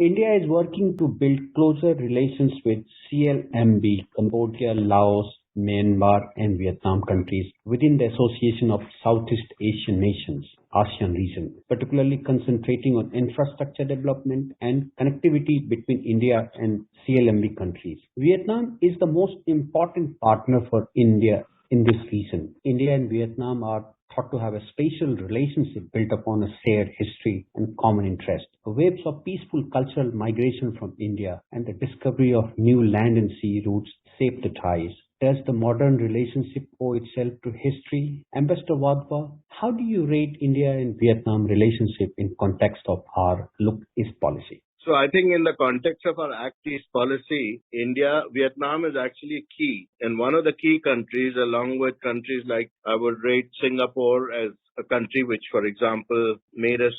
India is working to build closer relations with CLMV, Cambodia, Laos, Myanmar, and Vietnam countries within the Association of Southeast Asian Nations, ASEAN region, particularly concentrating on infrastructure development and connectivity between India and CLMV countries. Vietnam is the most important partner for India in this region. India and Vietnam are thought to have a special relationship built upon a shared history and common interest. Waves of peaceful cultural migration from India and the discovery of new land and sea routes shape the ties. Does the modern relationship owe itself to history? Ambassador Wadhwa, how do you rate India and Vietnam relationship in context of our Look East policy? So I think in the context of our Act East policy, Vietnam is actually key. And one of the key countries, along with countries like, I would rate Singapore as a country which, for example, made us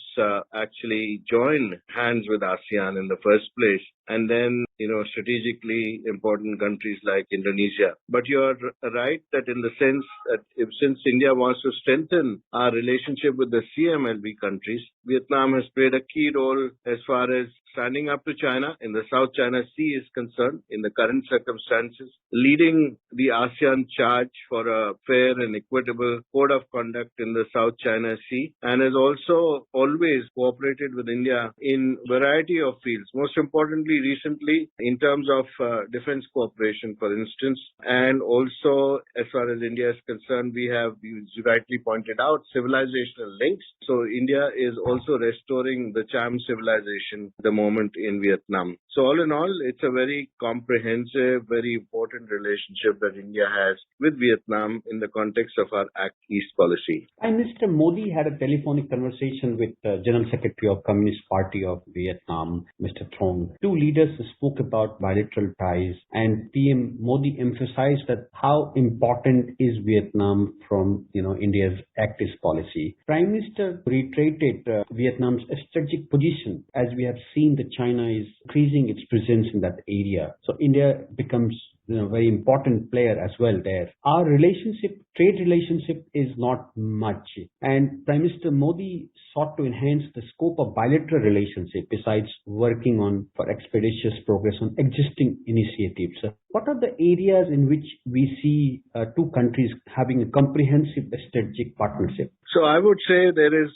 actually join hands with ASEAN in the first place. And then, strategically important countries like Indonesia. But you're right that in the sense that since India wants to strengthen our relationship with the CMLB countries, Vietnam has played a key role as far as standing up to China in the South China Sea is concerned in the current circumstances, leading the ASEAN charge for a fair and equitable code of conduct in the South China Sea, and has also always cooperated with India in variety of fields. Most importantly, recently, in terms of defense cooperation, for instance, and also as far as India is concerned, we have, you rightly pointed out, civilizational links. So India is also restoring the Cham civilization at the moment in Vietnam. So all in all, it's a very comprehensive, very important relationship that India has with Vietnam in the context of our Act East policy. And Mr. Modi had a telephonic conversation with the General Secretary of Communist Party of Vietnam, Mr. Trong. Two leaders spoke about bilateral ties, and PM Modi emphasized that how important is Vietnam from India's Act East policy. Prime Minister reiterated Vietnam's strategic position, as we have seen that China is increasing its presence in that area. So India becomes very important player as well there. Our trade relationship is not much. And Prime Minister Modi sought to enhance the scope of bilateral relationship besides working for expeditious progress on existing initiatives. What are the areas in which we see two countries having a comprehensive strategic partnership? So I would say there is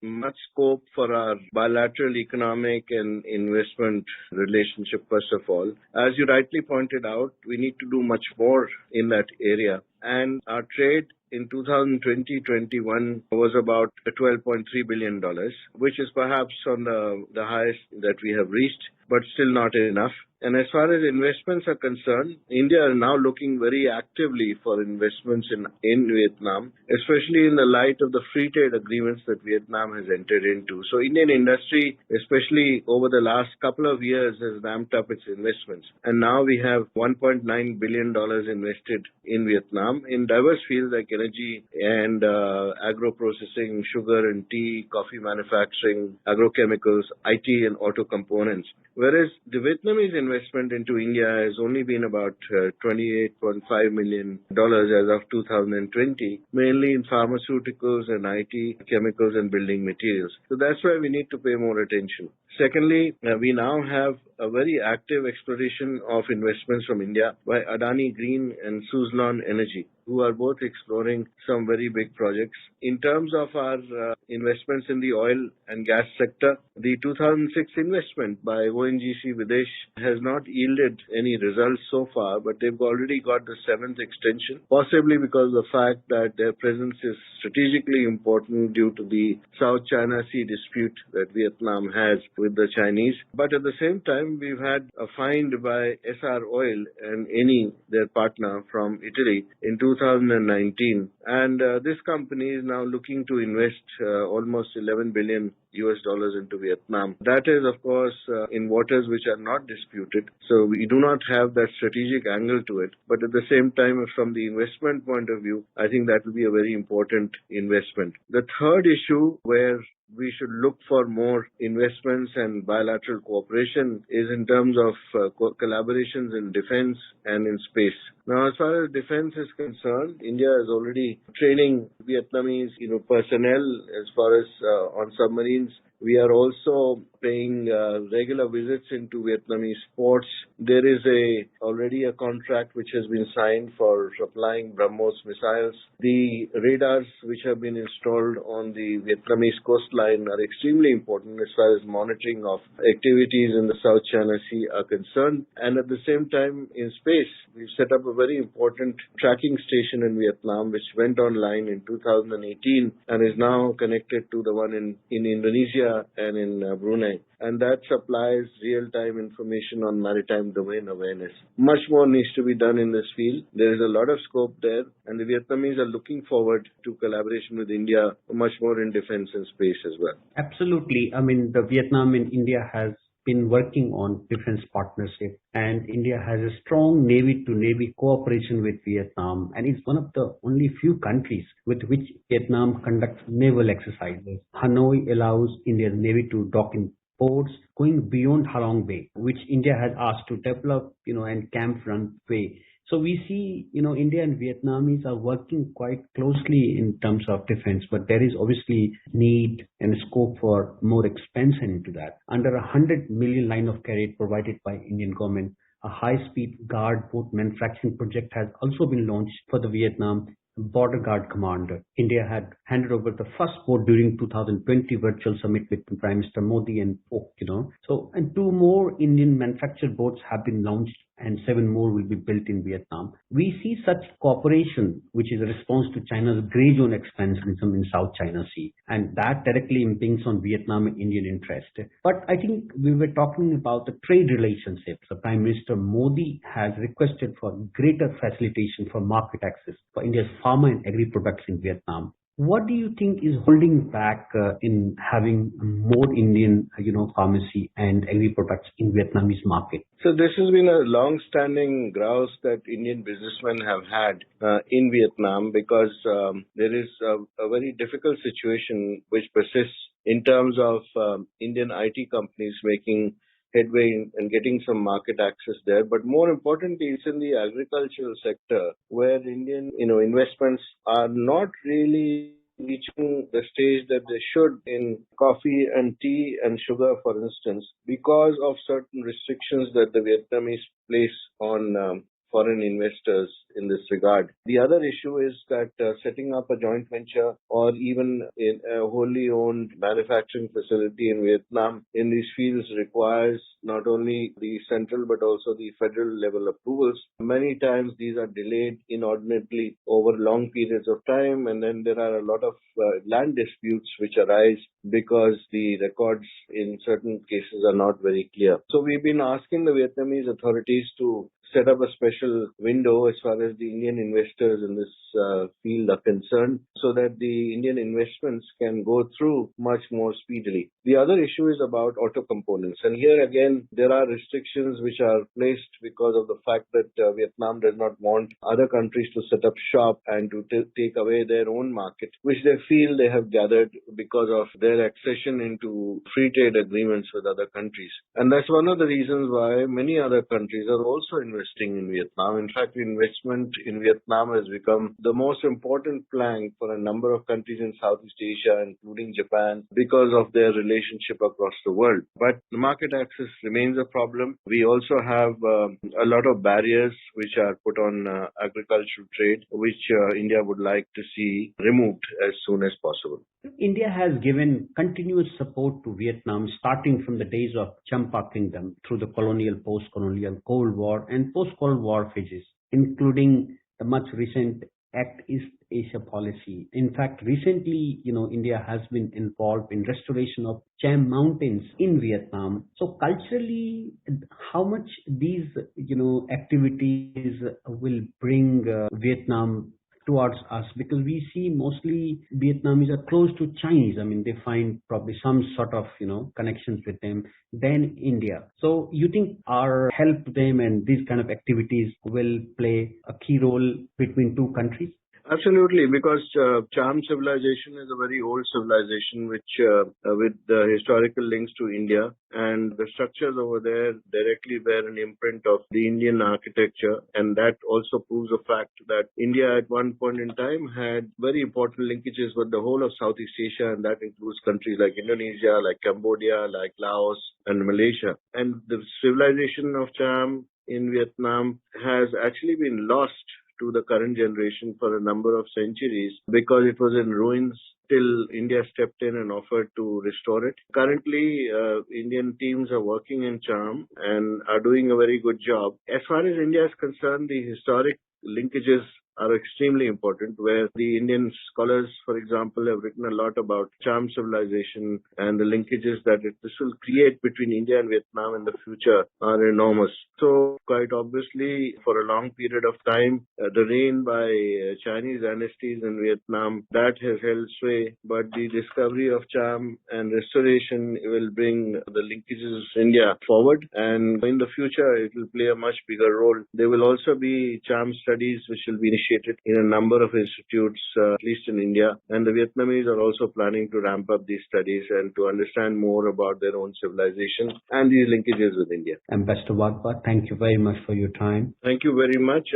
much scope for our bilateral economic and investment relationship, first of all. As you rightly pointed out, we need to do much more in that area. And our trade in 2020-21 was about $12.3 billion, which is perhaps on the highest that we have reached, but still not enough. And as far as investments are concerned, India is now looking very actively for investments in Vietnam, especially in the light of the free trade agreements that Vietnam has entered into. So Indian industry, especially over the last couple of years, has ramped up its investments. And now we have $1.9 billion invested in Vietnam in diverse fields like energy and agro-processing, sugar and tea, coffee manufacturing, agrochemicals, IT and auto components. Whereas the Vietnamese investment into India has only been about $28.5 million as of 2020, mainly in pharmaceuticals and IT, chemicals and building materials. So that's why we need to pay more attention. Secondly, we now have a very active exploration of investments from India by Adani Green and Suzlon Energy, who are both exploring some very big projects. In terms of our investments in the oil and gas sector, the 2006 investment by ONGC Videsh has not yielded any results so far, but they've already got the 7th extension, possibly because of the fact that their presence is strategically important due to the South China Sea dispute that Vietnam has with the Chinese. But at the same time, we've had a find by SR Oil and Eni, their partner from Italy, in 2019. And this company is now looking to invest almost $11 billion into Vietnam. That is, of course, in waters which are not disputed. So we do not have that strategic angle to it. But at the same time, from the investment point of view, I think that will be a very important investment. The third issue where we should look for more investments and bilateral cooperation is in terms of collaborations in defense and in space. Now, as far as defense is concerned, India is already training Vietnamese personnel as far as on submarines Philippines. We are also paying regular visits into Vietnamese ports. There is already a contract which has been signed for supplying BrahMos missiles. The radars which have been installed on the Vietnamese coastline are extremely important as far as monitoring of activities in the South China Sea are concerned. And at the same time, in space, we've set up a very important tracking station in Vietnam which went online in 2018 and is now connected to the one in Indonesia and in Brunei. And that supplies real-time information on maritime domain awareness. Much more needs to be done in this field. There is a lot of scope there, and the Vietnamese are looking forward to collaboration with India much more in defense and space as well. Absolutely. I mean, the Vietnam and India has been working on defense partnership, and India has a strong Navy-to-Navy cooperation with Vietnam, and it's one of the only few countries with which Vietnam conducts naval exercises. Hanoi allows India's Navy to dock in ports going beyond Halong Bay, which India has asked to develop, and camp runway. So we see, India and Vietnamese are working quite closely in terms of defense, but there is obviously need and scope for more expansion into that. Under 100 million line of credit provided by Indian government, a high-speed guard boat manufacturing project has also been launched for the Vietnam Border Guard Commander. India had handed over the first boat during 2020 virtual summit with Prime Minister Modi and and 2 more Indian manufactured boats have been launched and 7 more will be built in Vietnam. We see such cooperation, which is a response to China's grey zone expansionism in South China Sea, and that directly impinges on Vietnam and Indian interest. But I think we were talking about the trade relationships. The Prime Minister Modi has requested for greater facilitation for market access for India's pharma and agri products in Vietnam. What do you think is holding back in having more Indian, pharmacy and agri products in Vietnamese market? So this has been a long-standing grouse that Indian businessmen have had in Vietnam because there is a very difficult situation which persists in terms of Indian IT companies making headway and getting some market access there. But more importantly, it's in the agricultural sector where Indian, investments are not really reaching the stage that they should in coffee and tea and sugar, for instance, because of certain restrictions that the Vietnamese place on foreign investors in this regard. The other issue is that setting up a joint venture or even in a wholly owned manufacturing facility in Vietnam in these fields requires not only the central but also the federal level approvals. Many times these are delayed inordinately over long periods of time, and then there are a lot of land disputes which arise because the records in certain cases are not very clear. So we've been asking the Vietnamese authorities to set up a special window as far as the Indian investors in this field are concerned so that the Indian investments can go through much more speedily. The other issue is about auto components. And here again, there are restrictions which are placed because of the fact that Vietnam does not want other countries to set up shop and to take away their own market, which they feel they have gathered because of their accession into free trade agreements with other countries. And that's one of the reasons why many other countries are also investing in Vietnam. In fact, investment in Vietnam has become the most important plank for a number of countries in Southeast Asia, including Japan, because of their relationship across the world. But the market access remains a problem. We also have a lot of barriers which are put on agricultural trade, which India would like to see removed as soon as possible. India has given continuous support to Vietnam starting from the days of Champa Kingdom through the colonial, post-colonial, Cold War and post-Cold War phases, including the much recent Act East Asia policy. In fact, recently, India has been involved in restoration of Cham Mountains in Vietnam. So culturally, how much these, activities will bring Vietnam towards us, because we see mostly Vietnamese are close to Chinese. I mean, they find probably some sort of, connections with them than India. So you think our help to them and these kind of activities will play a key role between two countries? Absolutely, because Cham civilization is a very old civilization which with historical links to India, and the structures over there directly bear an imprint of the Indian architecture, and that also proves the fact that India at one point in time had very important linkages with the whole of Southeast Asia, and that includes countries like Indonesia, like Cambodia, like Laos, and Malaysia. And the civilization of Cham in Vietnam has actually been lost to the current generation for a number of centuries because it was in ruins till India stepped in and offered to restore it. Currently, Indian teams are working in Cham and are doing a very good job. As far as India is concerned, the historic linkages are extremely important, where the Indian scholars, for example, have written a lot about Cham civilization, and the linkages that this will create between India and Vietnam in the future are enormous. So quite obviously, for a long period of time, the reign by Chinese dynasties in Vietnam, that has held sway, but the discovery of Cham and restoration will bring the linkages of India forward, and in the future, it will play a much bigger role. There will also be Cham studies which will be initiated in a number of institutes, at least in India. And the Vietnamese are also planning to ramp up these studies and to understand more about their own civilization and these linkages with India. Ambassador Wadhwa, thank you very much for your time. Thank you very much.